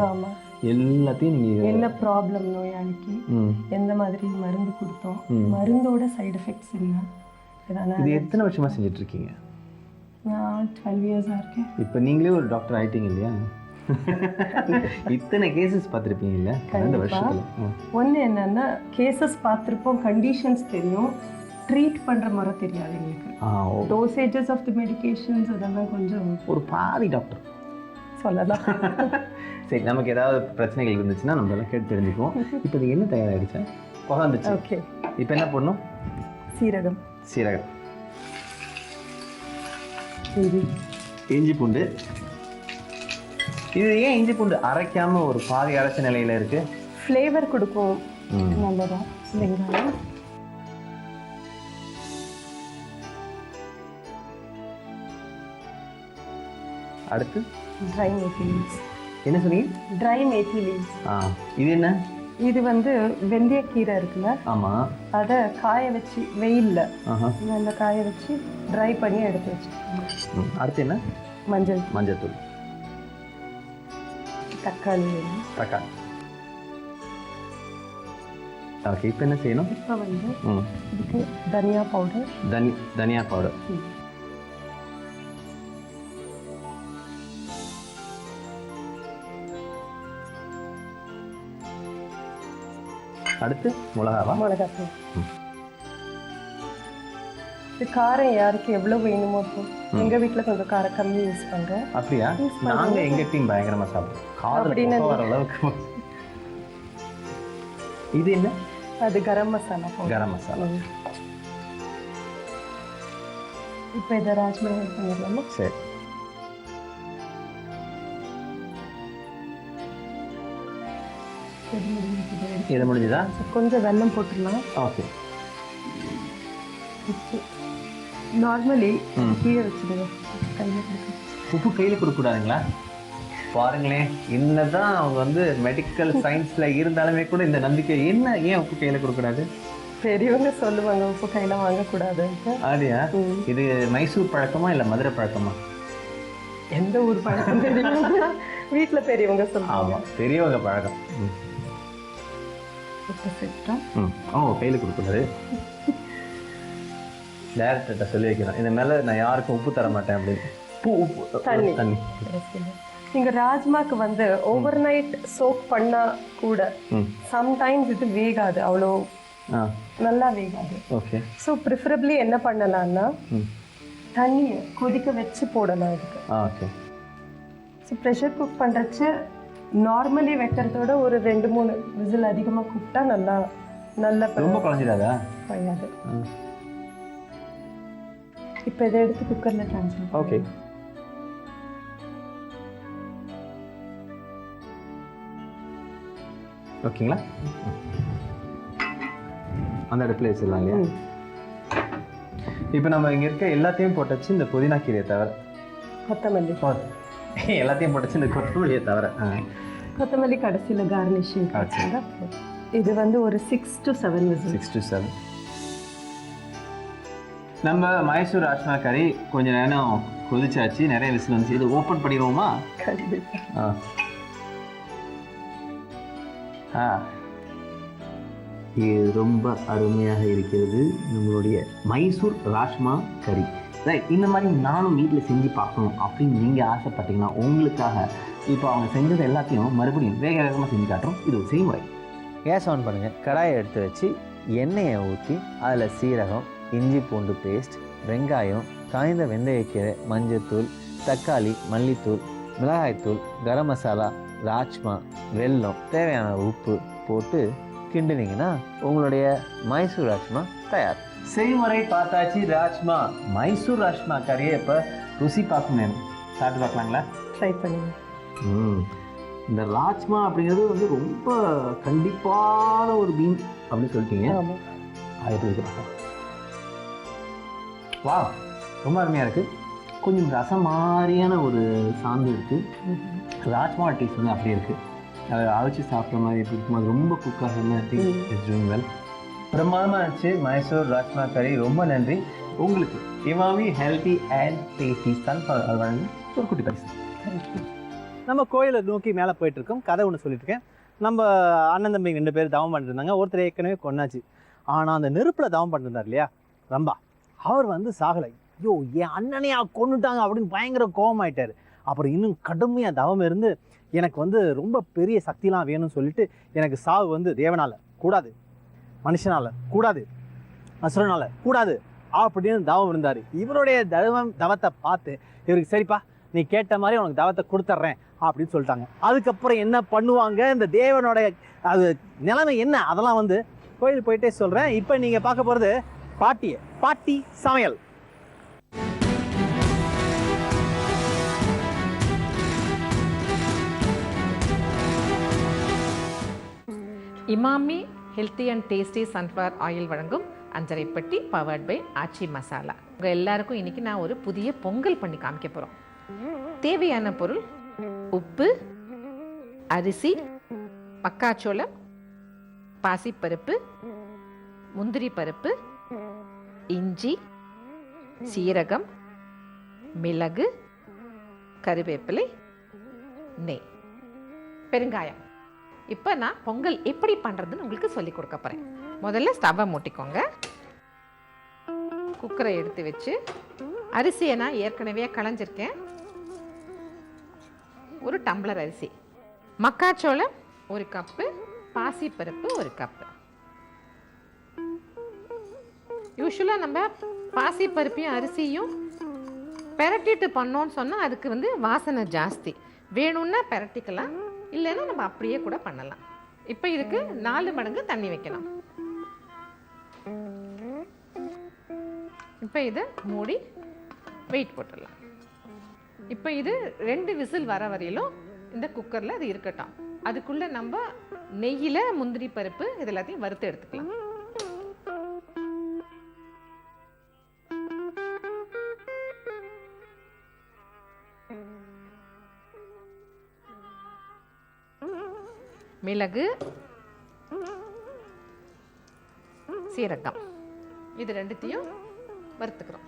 எல்லாத்தையும் நீங்கள் என்ன ப்ராப்ளம் நோயாளிக்கு, எந்த மாதிரி மருந்து கொடுத்தோம், மருந்தோட சைடு எஃபெக்ட்ஸ் என்ன, இது எத்தனை வருஷமாக செஞ்சுட்டு இருக்கீங்க? நான் 12 இயர்ஸாக இருக்கேன். இப்போ நீங்களே ஒரு டாக்டர் ஆகிட்டீங்க இல்லையா? இத்தனை கேசஸ் பார்த்துருப்பீங்க இல்லை 2 வருஷத்துல? ஒன்று என்னென்னா கேசஸ் பார்த்துருப்போம், கண்டிஷன்ஸ் தெரியும், ட்ரீட் பண்ணுற முறை தெரியாது எங்களுக்கு. டோசேஜஸ் ஆஃப் தி மெடிகேஷன்ஸ் அதெல்லாம் கொஞ்சம் ஒரு பாதி டாக்டர் சொல்லலாம். சரி, நமக்கு ஏதாவது பிரச்சனைகள் இருந்துச்சுன்னா நம்ம எல்லாம் கேட்டு தெரிஞ்சுக்குவோம். இப்போ இது என்ன தயாராகிடுச்சா? குழந்துச்சு. ஓகே, இப்போ என்ன பண்ணணும்? சீரகம், இஞ்சி பூண்டு. இது ஏன் இஞ்சி பூண்டு அரைக்காம ஒரு பாதி அரைச்ச நிலையில இருக்கு? ஃப்ளேவர் கொடுக்கும், நல்லதா. வெங்காயம், அடுத்து ட்ரை மேத்தி லீவ்ஸ். என்ன சொன்னீங்க? Try methi leaves. இது என்ன? இது வந்து வெந்தயக்கீரை இருக்குல்ல, ஆமாம், அதை காய வச்சு வெயிலில் நல்லா காய வச்சு ட்ரை பண்ணி எடுத்து வச்சு. அடுத்து என்ன? மஞ்சள் தூள், தக்காளி. ஓகே, இப்போ என்ன செய்யணும்? இப்போ வந்து இதுக்கு தனியா பவுடர். தனியா பவுடர். அடுத்து மிளகாத்தூள். இது காரம் யாருக்கு எவ்வளோ வேணுமோ இருக்கும். எங்கள் வீட்டில் கொஞ்சம் காரம் கம்மி யூஸ் பண்ணுறோம். அப்படியா? நாங்கள் எங்கள் டீம் பயங்கரமாக சாப்பிடுவோம். காரம் வர அளவுக்கு. இது என்ன? அது கரம் மசாலா. இப்போ இதை ராஜ்மா பண்ணிடலாமா? சரி. இது முடிஞ்சுதா? கொஞ்சம் வெல்லம் போட்டுடலாம். ஓகே. நார்மலி கீழே வச்சுடுங்க, கையில் கொடுக்க. உப்பு கையில் கொடுக்கக்கூடாதுங்களா? பாருங்களேன், என்னதான் அவங்க வந்து மெடிக்கல் சயின்ஸ்ல இருந்தாலுமே கூட இந்த நம்பிக்கை என்ன, ஏன் உப்பு கையில் கொடுக்கக்கூடாது? பெரியவங்க சொல்லுவாங்க உப்பு கையில் வாங்கக்கூடாது. அப்படியா? இது மைசூர் பழக்கமா இல்லை மதுரை பழக்கமா? எந்த ஊர் பழக்கம் தெரியும், வீட்டில் பெரியவங்க சொல்லுவாங்க. பெரியவங்க பழக்கம். கையில் கொடுக்கூடாது. டேரக்டர்கிட்ட சொல்லி வைக்கிறேன், இந்த மேலே நான் யாருக்கும் உப்பு தர மாட்டேன் அப்படின்னு. தண்ணி. நீங்கள் ராஜ்மாக்கு வந்து ஓவர் நைட் சோக் பண்ணால் கூட சம்டைம்ஸ் இது வேகாது, அவ்வளோ நல்லா வேகாது. ஓகே. ஸோ ப்ரிஃபரபிளி என்ன பண்ணலான்னா தண்ணியை கொதிக்க வச்சு போடலாம் இதுக்கு. ஓகே. ஸோ ப்ரெஷர் குக் பண்ணுறச்சு நார்மலி வைக்கிறதோட ஒரு 2-3 விசில் அதிகமாக கூப்பிட்டா நல்லா ரொம்ப குழஞ்சிடாதா? குழையாது. இப்போ இதை எடுத்து குக்கரில் ட்ரான்ஸ்ஃபர். ஓகே. ஓகேங்களா? அந்த அடுப்பில் வச்சிடலாம் இல்லையா? இப்போ நம்ம இங்கே இருக்க எல்லாத்தையும் போட்டாச்சு, இந்த புதினா கீரையை தவிர. கொத்தமல்லி எல்லாத்தையும் போட்டாச்சு, இந்த கொத்தமல்லியை தவிர. கொத்தமல்லி கடைசியில் கார்னிஷிங். இது வந்து ஒரு 6 to 7 விசில். 6 to 7. நம்ம மைசூர் ராஜ்மா கறி கொஞ்சம் நேரம் கொதிச்சாச்சு, நிறைய விசில் வந்துச்சு. இது ஓப்பன் பண்ணிடுவோமா? கண்டிப்பாக. இது ரொம்ப அருமையாக இருக்கிறது. நம்மளுடைய மைசூர் ராஜ்மா கறி. ரைட், இந்த மாதிரி நானும் வீட்டில் செஞ்சு பார்க்கணும் அப்படின்னு நீங்கள் ஆசைப்பட்டீங்கன்னா உங்களுக்காக இப்போ அவங்க செஞ்சது எல்லாத்தையும் மறுபடியும் வேக வேகமாக செஞ்சு காட்டுறோம். இது ஒரு செய்முறை. கேஸ் ஆன் பண்ணுங்கள். கடாயை எடுத்து வச்சு எண்ணெயை ஊற்றி அதில் சீரகம், இஞ்சி பூண்டு பேஸ்ட், வெங்காயம், காய்ந்த வெந்தயக்கீரை, மஞ்சத்தூள், தக்காளி, மல்லித்தூள், மிளகாய்த்தூள், கரம் மசாலா, ராஜ்மா, வெல்லம், தேவையான உப்பு போட்டு கிண்டுனீங்கன்னா உங்களுடைய மைசூர் ராஜ்மா தயார். செய்முறை பார்த்தாச்சு. ராஜ்மா, மைசூர் ராஜ்மா கறியை இப்போ ருசி பார்க்கணும். சாப்பிட்டு பார்க்கலாங்களா? ட்ரை பண்ணுங்க. இந்த ராஜ்மா அப்படிங்கிறது வந்து ரொம்ப கண்டிப்பான ஒரு மீன் அப்படின்னு சொல்லிட்டீங்க. ஆமாம். அது எப்படி? வா, ரொம்ப அருமையாக இருக்குது. கொஞ்சம் ரசம் மாதிரியான ஒரு சாந்து இருக்குது. ராஜ்மா டேஸ்ட் வந்து அப்படியே இருக்குது. அதை அழைச்சி சாப்பிட்ற மாதிரி இருக்கும். அது ரொம்ப குக்காக இட்ஸ் டூயிங் வெல். பிரமாதமாக இருந்துச்சு மைசூர் ராஜ்மா கறி. ரொம்ப நன்றி. உங்களுக்கு Emami healthy and tasty sunflower வழங்கி ஒரு குட்டி பரிசு. நம்ம கோயிலை நோக்கி மேலே போயிட்டுருக்கோம். கதை ஒன்று சொல்லிட்டுருக்கேன். நம்ம அண்ணன் தம்பி 2 பேர் தவம் பண்ணிருந்தாங்க. ஒருத்தர் ஏற்கனவே கொன்னாச்சு. ஆனால் அந்த நெருப்பில் தவம் பண்ணிருந்தார் இல்லையா ரம்பா, அவர் வந்து சாகலை. ஐயோ, என் அண்ணனையா கொண்டுட்டாங்க அப்படின்னு பயங்கர கோபமாயிட்டார். அப்புறம் இன்னும் கடுமையாக தவம் இருந்து எனக்கு வந்து ரொம்ப பெரிய சக்திலாம் வேணும்னு சொல்லிட்டு எனக்கு சாவு வந்து தேவனால் கூடாது, மனுஷனால் கூடாது, அசுரனால் கூடாது அப்படின்னு தவம் இருந்தார். இவருடைய தவத்தை பார்த்து இவருக்கு சரிப்பா நீ கேட்ட மாதிரி உனக்கு தவத்தை கொடுத்துட்றேன் அப்படின்னு சொல்லிட்டாங்க. அதுக்கப்புறம் என்ன பண்ணுவாங்க, இந்த தேவனோட அது நிலைமை என்ன, அதெல்லாம் வந்து கோயில் போயிட்டே சொல்கிறேன். இப்போ நீங்கள் பார்க்க போகிறது பாட்டி சமையல். Emami healthy and tasty sunflower oil வழங்கும் அஞ்சரைப்பட்டி பவர்ட் பை ஆச்சி மசாலா. உங்கள் எல்லாருக்கும் இன்றைக்கி நான் ஒரு புதிய பொங்கல் பண்ணி காமிக்க போகிறோம். தேவையான பொருள்: உப்பு, அரிசி, மக்காச்சோளம், பாசிப்பருப்பு, முந்திரி பருப்பு, இஞ்சி, சீரகம், மிளகு, கருவேப்பிலை, நெய், பெருங்காயம். இப்போ நான் பொங்கல் எப்படி பண்ணுறதுன்னு உங்களுக்கு சொல்லி கொடுக்க போகிறேன். முதல்ல ஸ்டவ்வை மூட்டிக்கோங்க. குக்கரை எடுத்து வச்சு அரிசியை நான் ஏற்கனவே களைஞ்சிருக்கேன். ஒரு டம்ளர் அரிசி, மக்காச்சோளம் 1 கப்பு, பாசிப்பருப்பு 1 கப்பு. யூஸ்வலாக நம்ம பாசிப்பருப்பையும் அரிசியும் பெரட்டிட்டு பண்ணோன்னு சொன்னால் அதுக்கு வந்து வாசனை ஜாஸ்தி. வேணும்னா பெரட்டிக்கலாம், இல்லைன்னா நம்ம அப்படியே கூட பண்ணலாம். இப்போ இதுக்கு 4 மடங்கு தண்ணி வைக்கலாம். இப்போ இதை மூடி வெயிட் போட்டுடலாம். இப்போ இது 2 விசில் வர வரையிலும் இந்த குக்கரில் அது இருக்கட்டும். அதுக்குள்ளே நம்ம நெய்யில் முந்திரி பருப்பு இது எல்லாத்தையும் வறுத்து எடுத்துக்கலாம். மிளகு, சீரகம் இது 2த்தையும் வறுத்துக்கிறோம்.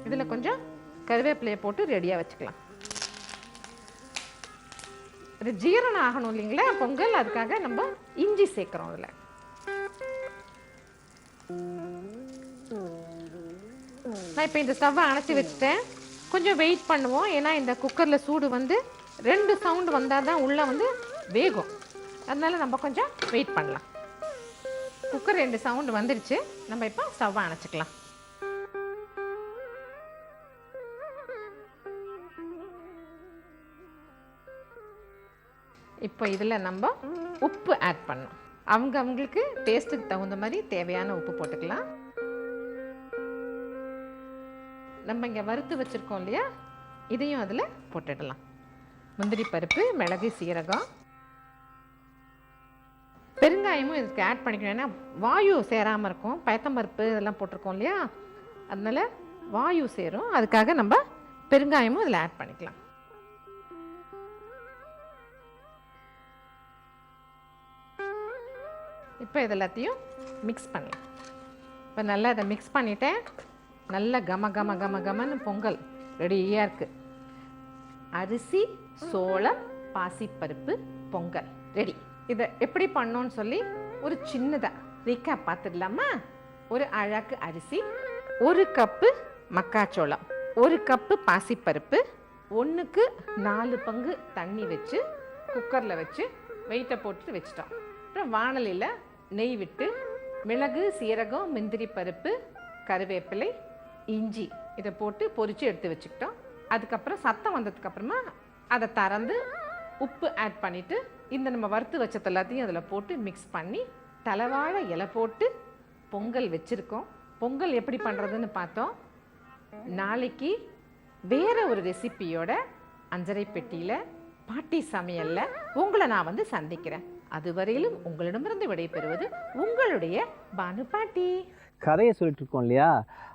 இதில் கொஞ்சம் கருவேப்பிலையை போட்டு ரெடியாக வச்சுக்கலாம். இது ஜீரணம் ஆகணும் இல்லைங்களா பொங்கல், அதுக்காக நம்ம இஞ்சி சேர்க்குறோம். அதில் நான் இப்போ இந்த ஸ்டவ்வை அணைச்சி வச்சுட்டேன். கொஞ்சம் வெயிட் பண்ணுவோம். ஏன்னா இந்த குக்கரில் சூடு வந்து 2 சவுண்டு வந்தால் தான் உள்ளே வந்து வேகும். அதனால நம்ம கொஞ்சம் வெயிட் பண்ணலாம். குக்கர் 2 சவுண்டு வந்துடுச்சு. நம்ம இப்போ ஸ்டவ்வை அணைச்சிக்கலாம். இப்போ இதில் நம்ம உப்பு ஆட் பண்ணணும். அவங்களுக்கு டேஸ்ட்டுக்கு தகுந்த மாதிரி தேவையான உப்பு போட்டுக்கலாம். நம்ம இங்கே வறுத்து வச்சுருக்கோம் இல்லையா, இதையும் அதில் போட்டுடலாம். முந்திரி பருப்பு, மிளகு, சீரகம், பெருங்காயமும் இதுக்கு ஆட் பண்ணிக்கணும். ஏன்னா வாயு சேராமல் இருக்கும். பயத்தம்பருப்பு இதெல்லாம் போட்டிருக்கோம் இல்லையா, அதனால வாயு சேரும். அதுக்காக நம்ம பெருங்காயமும் இதில் ஆட் பண்ணிக்கலாம். இப்போ இது எல்லாத்தையும் மிக்ஸ் பண்ணலாம். இப்போ நல்லா இதை மிக்ஸ் பண்ணிட்டேன். நல்ல கம கம கம கமன்னு பொங்கல் ரெடியாக இருக்குது. அரிசி, சோளம், பாசிப்பருப்பு பொங்கல் ரெடி. இதை எப்படி பண்ணோன்னு சொல்லி ஒரு சின்னதாக ரீகேப் பார்த்துடலாமா? ஒரு அழகு அரிசி, 1 கப்பு மக்காச்சோளம், 1 கப்பு பாசிப்பருப்பு, 1க்கு 4 பங்கு தண்ணி வச்சு குக்கரில் வச்சு வெயிட்டை போட்டுட்டு வச்சிட்டோம். அப்புறம் வாணலியில் நெய் விட்டு மிளகு, சீரகம், முந்திரி பருப்பு, கருவேப்பிலை, இஞ்சி இதை போட்டு பொரித்து எடுத்து வச்சுக்கிட்டோம். அதுக்கப்புறம் சத்தம் வந்ததுக்கப்புறமா அதை திறந்து உப்பு ஆட் பண்ணிவிட்டு இந்த நம்ம வறுத்து வச்சது எல்லாத்தையும் அதில் போட்டு மிக்ஸ் பண்ணி தலைவாழை இலை போட்டு பொங்கல் வச்சுருக்கோம். பொங்கல் எப்படி பண்ணுறதுன்னு பார்த்தோம். நாளைக்கு வேறு ஒரு ரெசிபியோட அஞ்சரை பெட்டியில் பாட்டி சமையலில் உங்களை நான் வந்து சந்திக்கிறேன். அதுவரையிலும் உங்களிடமிருந்து விடைபெறுவது உங்களுடைய பானு பாட்டி. கதையை சொல்லிட்டு இருக்கோம் இல்லையா,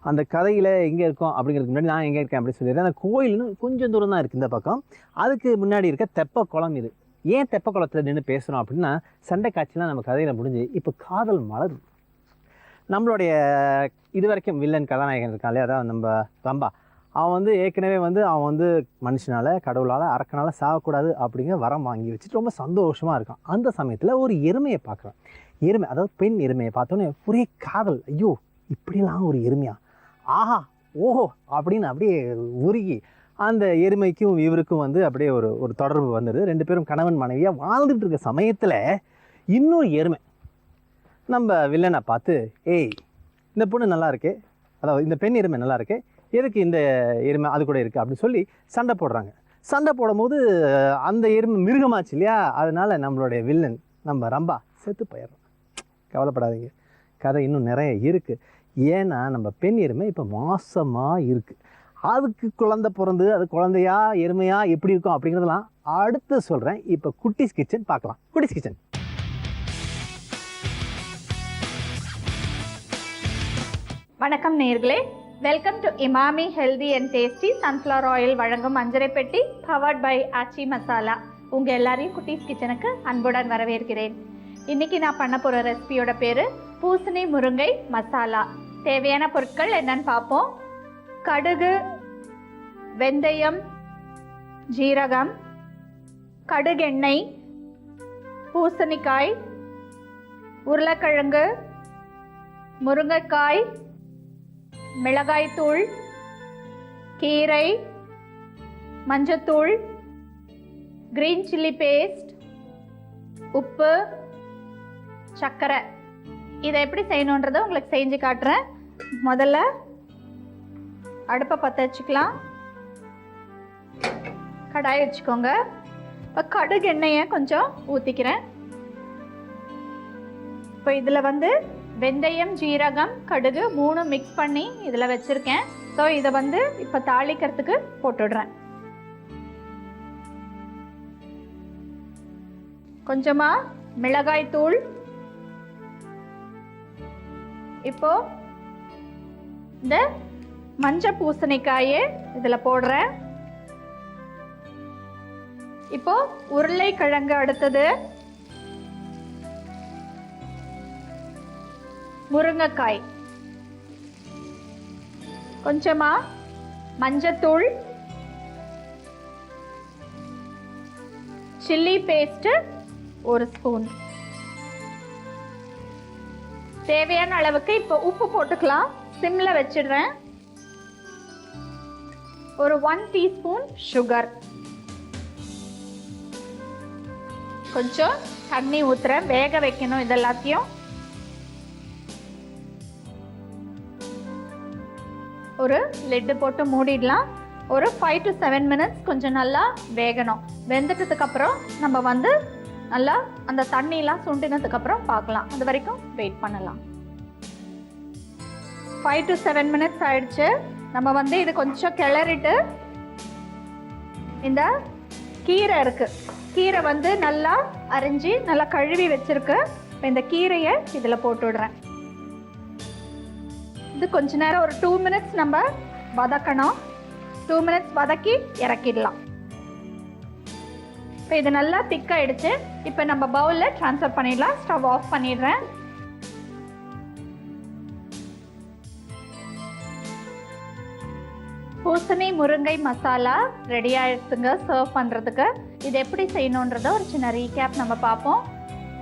அந்த கதையில் எங்கே இருக்கோம் அப்படிங்கிறதுக்கு முன்னாடி நான் எங்கே இருக்கேன் அப்படின்னு சொல்லிடுறேன். அந்த கோயில்னு கொஞ்சம் தூரம் தான் இருக்குது இந்த பக்கம். அதுக்கு முன்னாடி இருக்க தெப்ப குளம் இது. ஏன் தெப்ப குளத்தில் நின்று பேசுகிறோம் அப்படின்னா, சண்டை காட்சிலாம் நம்ம கதையில் முடிஞ்சு இப்போ காதல் மலர். நம்மளுடைய இது வரைக்கும் வில்லன் கதாநாயகன் இருக்கான் இல்லையா, அதாவது நம்ம ரம்பா, அவன் வந்து ஏற்கனவே வந்து அவன் வந்து மனுஷனால், கடவுளால், அரக்கனால் சாகக்கூடாது அப்படிங்கிற வரம் வாங்கி வச்சுட்டு ரொம்ப சந்தோஷமாக இருக்கான். அந்த சமயத்தில் ஒரு எருமையை பார்க்குறான். எருமை, அதாவது பெண் எருமையை பார்த்தோன்னே ஒரே காதல். ஐயோ, இப்படிலாம் ஒரு எருமையா, ஆஹா ஓஹோ அப்படின்னு அப்படியே உருகி அந்த எருமைக்கும் இவருக்கும் வந்து அப்படியே ஒரு தொடர்பு வந்துடுது. 2 பேரும் கணவன் மனைவியாக வாழ்ந்துட்டு இருக்க சமயத்தில் இன்னொரு எருமை நம்ம வில்லனை பார்த்து, ஏய் இந்த பொண்ணு நல்லா இருக்கே, அதாவது இந்த பெண் எருமை நல்லா இருக்கே, எதுக்கு இந்த எருமை அது கூட இருக்குது அப்படின்னு சொல்லி சண்டை போடுறாங்க. சண்டை போடும்போது அந்த எருமை மிருகமாச்சு இல்லையா, அதனால நம்மளுடைய வில்லன் நம்ம ரம்பா செத்து போயிடுறோம். கவலைப்படாதீங்க, கதை இன்னும் நிறைய இருக்குது. ஏன்னா நம்ம பெண் எருமை இப்போ மாசமாக இருக்குது. அதுக்கு குழந்தை பிறந்து அது குழந்தையா எருமையா எப்படி இருக்கும் அப்படிங்கிறதெல்லாம் அடுத்து சொல்கிறேன். இப்போ குட்டீஸ் கிச்சன் பார்க்கலாம். குட்டீஸ் கிச்சன். வணக்கம் நேயர்களே, welcome to Emami healthy and tasty sunflower oil வழங்கும் அஞ்சரை பெட்டி பவர்ட் பை ஆச்சி மசாலா. உங்கள் எல்லாரையும் குட்டீஸ் கிச்சனுக்கு அன்புடன் வரவேற்கிறேன். இன்றைக்கி நான் பண்ண போகிற ரெசிபியோட பேர் பூசணி முருங்கை மசாலா. தேவையான பொருட்கள் என்னன்னு பார்ப்போம். கடுகு, வெந்தயம், ஜீரகம், கடுகெண்ணெய், பூசணிக்காய், உருளைக்கிழங்கு, முருங்கைக்காய், மிளகாய்த்தூள், கீரை, மஞ்சத்தூள், கிரீன் சில்லி பேஸ்ட், உப்பு, சர்க்கரை. இதை எப்படி செய்யணுன்றதை உங்களுக்கு செஞ்சு காட்டுறேன். முதல்ல அடுப்பை பற்ற வச்சுக்கலாம். கடாய் வச்சுக்கோங்க. இப்போ கடுகு எண்ணெயை கொஞ்சம் ஊற்றிக்கிறேன். இப்போ இதில் வந்து வெந்தயம், ஜீரகம், கடுகு 3 மிக்ஸ் பண்ணி இதில் வச்சுருக்கேன். ஸோ இதை வந்து இப்போ தாளிக்கிறதுக்கு போட்டுடுறேன். கொஞ்சமாக மிளகாய் தூள். இப்போ இந்த மஞ்சள் பூசணிக்காயை இதில் போடுறேன். இப்போ உருளைக்கிழங்கு, அடுத்தது முருங்கைக்காய், கொஞ்சமா மஞ்சத்தூள், சில்லி பேஸ்ட் 1 ஸ்பூன், தேவையான அளவுக்கு இப்போ உப்பு போட்டுக்கலாம். சிம்ல வச்சிடுறேன். ஒரு 1 டீஸ்பூன் சுகர், கொஞ்சம் தண்ணி ஊத்துறேன். வேக வைக்கணும் இதெல்லாத்தையும். ஒரு லிட்டு போட்டு மூடிடலாம். ஒரு 5 to 7 மினிட்ஸ் கொஞ்சம் நல்லா வேகணும். வெந்துட்டதுக்கு அப்புறம் நம்ம வந்து நல்லா அந்த தண்ணியெலாம் சுண்டினதுக்கு அப்புறம் பார்க்கலாம். அது வரைக்கும் வெயிட் பண்ணலாம். 5 to 7 மினிட்ஸ் ஆயிடுச்சு. நம்ம வந்து இது கொஞ்சம் கிளறிட்டு, இந்த கீரை இருக்கு, கீரை வந்து நல்லா அரிஞ்சு நல்லா கழுவி வச்சிருக்கு. இந்த கீரையை இதில் போட்டு விடுறேன். இது கொஞ்ச நேரம் ஒரு 2 மினிட்ஸ் நம்ம வதக்கணும். 2 மினிட்ஸ் வதக்கி இறக்கிடலாம். இப்போ இது நல்லா திக்காயிடுச்சு. இப்போ நம்ம பவுலில் ட்ரான்ஸ்ஃபர் பண்ணிடலாம். ஸ்டவ் ஆஃப் பண்ணிடுறேன். பூசணி முருங்கை மசாலா ரெடி ஆயிடுச்சுங்க சர்வ் பண்ணுறதுக்கு. இது எப்படி செய்யணுன்றத ஒரு சின்ன ரீகேப் நம்ம பார்ப்போம்.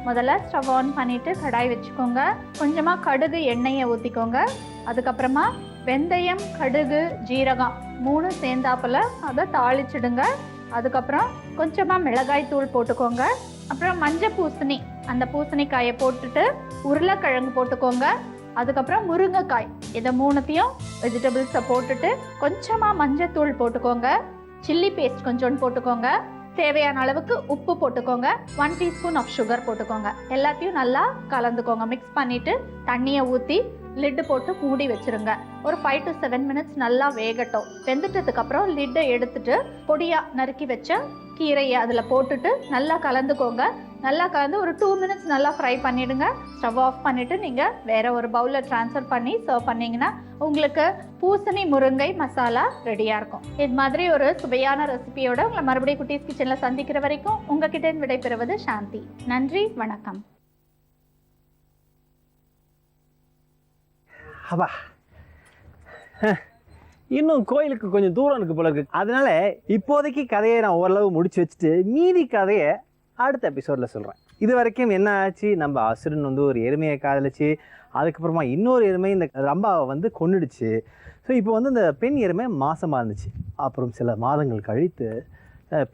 முதல்ல ஸ்டவ் ஆன் பண்ணிவிட்டு கடாய் வச்சுக்கோங்க. கொஞ்சமாக கடுகு எண்ணெயை ஊற்றிக்கோங்க. அதுக்கப்புறமா வெந்தயம், கடுகு, ஜீரகம் 3 சேர்ந்தாப்பில் அதை தாளிச்சிடுங்க. அதுக்கப்புறம் கொஞ்சமாக மிளகாய் தூள் போட்டுக்கோங்க. அப்புறம் மஞ்சள் பூசணி, அந்த பூசணிக்காயை போட்டுட்டு உருளைக்கிழங்கு போட்டுக்கோங்க. அதுக்கப்புறம் முருங்கைக்காய், இதை 3த்தையும் வெஜிடபிள்ஸை போட்டுட்டு கொஞ்சமாக மஞ்சள் தூள் போட்டுக்கோங்க. சில்லி பேஸ்ட் கொஞ்சோண்டு போட்டுக்கோங்க. தேவையான அளவுக்கு உப்பு போட்டுக்கோங்க. 1 டீஸ்பூன் ஆஃப் சுகர் போட்டுக்கோங்க. எல்லாத்தையும் நல்லா கலந்துக்கோங்க. மிக்ஸ் பண்ணிவிட்டு தண்ணியை ஊற்றி லிட்டு போட்டு மூடி வச்சுருங்க. ஒரு 5 to 7 மினிட்ஸ் நல்லா வேகட்டும். வெந்துட்டதுக்கப்புறம் லிட்டை எடுத்துட்டு பொடியாக நறுக்கி வச்ச கீரையை அதில் போட்டுட்டு நல்லா கலந்துக்கோங்க. நல்லா கலந்து ஒரு 2 மினிட்ஸ் நல்லா ஃப்ரை பண்ணிவிடுங்க. ஸ்டவ் ஆஃப் பண்ணிவிட்டு நீங்கள் வேறு ஒரு பவுலில் ட்ரான்ஸ்ஃபர் பண்ணி சர்வ் பண்ணிங்கன்னா உங்களுக்கு பூசணி முருங்கை மசாலா ரெடியாக இருக்கும். இது மாதிரி ஒரு சுவையான ரெசிபியோட உங்களை மறுபடியும் குட்டீஸ் கிச்சனில் சந்திக்கிற வரைக்கும் உங்ககிட்ட விடைபெறுவது சாந்தி. நன்றி, வணக்கம். அப்பா இன்னும் கோயிலுக்கு கொஞ்சம் தூரம் இருக்கு போல இருக்கு. அதனால இப்போதைக்கு கதையை நான் ஓரளவு முடிச்சு வச்சுட்டு மீதி கதையை அடுத்த எபிசோடில் சொல்கிறேன். இது வரைக்கும் என்ன ஆச்சு, நம்ம அசுரன் வந்து ஒரு எருமையை காதலிச்சு அதுக்கப்புறமா இன்னொரு எருமை இந்த ரம்பாவை வந்து கொன்னுடுச்சு. ஸோ இப்போ வந்து இந்த பெண் எருமை மாசமாக இருந்துச்சு. அப்புறம் சில மாதங்கள் கழித்து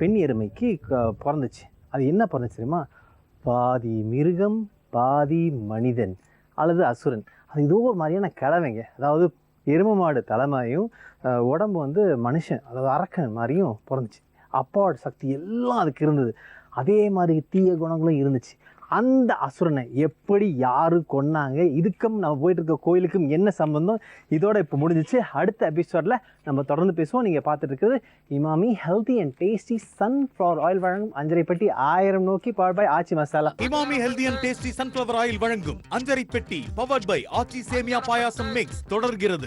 பெண் எருமைக்கு பிறந்துச்சு. அது என்ன பிறந்துச்சு தெரியுமா? பாதி மிருகம் பாதி மனிதன் அல்லது அசுரன். அது ஏதோ ஒரு மாதிரியான கிழவைங்க. அதாவது எருமை மாடு தலைமையும் உடம்பு வந்து மனுஷன் அதாவது அரக்கன் மாதிரியும் பிறந்துச்சு. அப்பாவோட சக்தி எல்லாம் அதுக்கு இருந்தது. அதே மாதிரி தீய குணங்களும் இருந்துச்சு. அந்த அசுரனை எப்படி யாரு கொன்னாங்க, இதுக்கும் நம்ம போயிட்டு இருக்க கோயிலுக்கும் என்ன சம்பந்தம், இதோட இப்போ முடிஞ்சிச்சு. அடுத்த எபிசோடில் நம்ம தொடர்ந்து பேசுவோம். நீங்கள் பார்த்துட்டு இருக்கிறது Emami healthy and tasty sunflower oil வழங்கும் அஞ்சரை பெட்டி 1000 நோக்கி powered by Aachi Masala. Emami healthy and tasty sunflower oil வழங்கும் அஞ்சரை பெட்டி பவர்ட் பை ஆச்சி சேமியா பாயாசம் மிக்ஸ் தொடர்கிறது.